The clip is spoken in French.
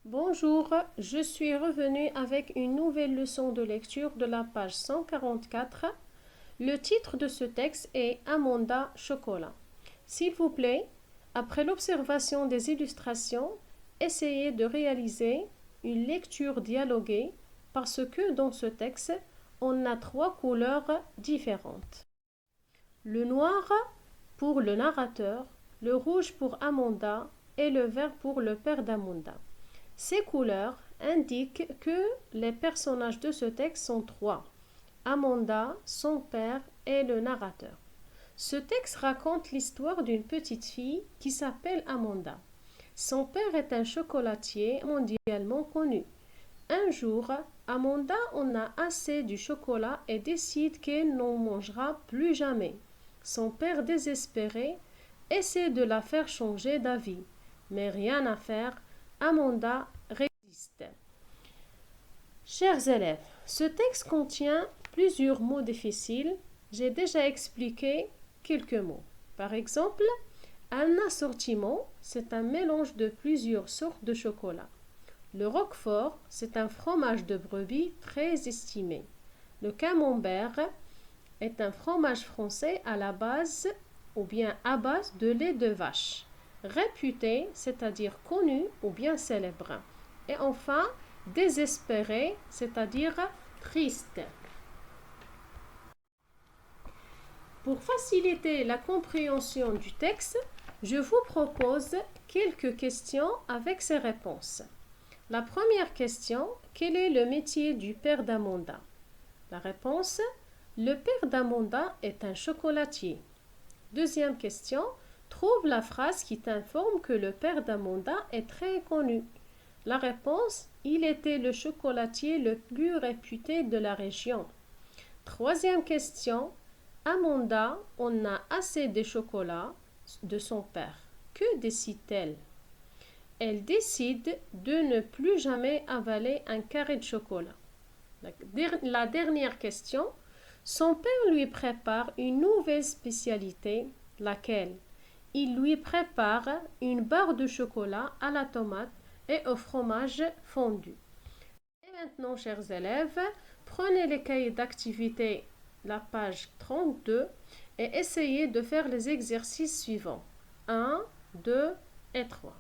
Bonjour, je suis revenue avec une nouvelle leçon de lecture de la page 144. Le titre de ce texte est Amanda Chocolat. S'il vous plaît, après l'observation des illustrations, essayez de réaliser une lecture dialoguée parce que dans ce texte, on a 3 couleurs différentes. Le noir pour le narrateur, le rouge pour Amanda et le vert pour le père d'Amanda. Ces couleurs indiquent que les personnages de ce texte sont 3. Amanda, son père et le narrateur. Ce texte raconte l'histoire d'une petite fille qui s'appelle Amanda. Son père est un chocolatier mondialement connu. Un jour, Amanda en a assez du chocolat et décide qu'elle n'en mangera plus jamais. Son père désespéré essaie de la faire changer d'avis, mais rien à faire, Amanda résiste. Chers élèves, ce texte contient plusieurs mots difficiles. J'ai déjà expliqué quelques mots. Par exemple, un assortiment, c'est un mélange de plusieurs sortes de chocolat. Le roquefort, c'est un fromage de brebis très estimé. Le camembert est un fromage français à la base ou bien à base de lait de vache. Réputé, c'est-à-dire connu ou bien célèbre. Et enfin, désespéré, c'est-à-dire triste. Pour faciliter la compréhension du texte, je vous propose quelques questions avec ces réponses. La première question, quel est le métier du père d'Amanda? La réponse, le père d'Amanda est un chocolatier. Deuxième question, trouve la phrase qui t'informe que le père d'Amanda est très connu. La réponse, il était le chocolatier le plus réputé de la région. Troisième question, Amanda en a assez de chocolat de son père. Que décide-t-elle? Elle décide de ne plus jamais avaler un carré de chocolat. La dernière question, son père lui prépare une nouvelle spécialité, laquelle? Il lui prépare une barre de chocolat à la tomate et au fromage fondu. Et maintenant, chers élèves, prenez les cahiers d'activité, la page 32, et essayez de faire les exercices suivants. 1, 2 et 3.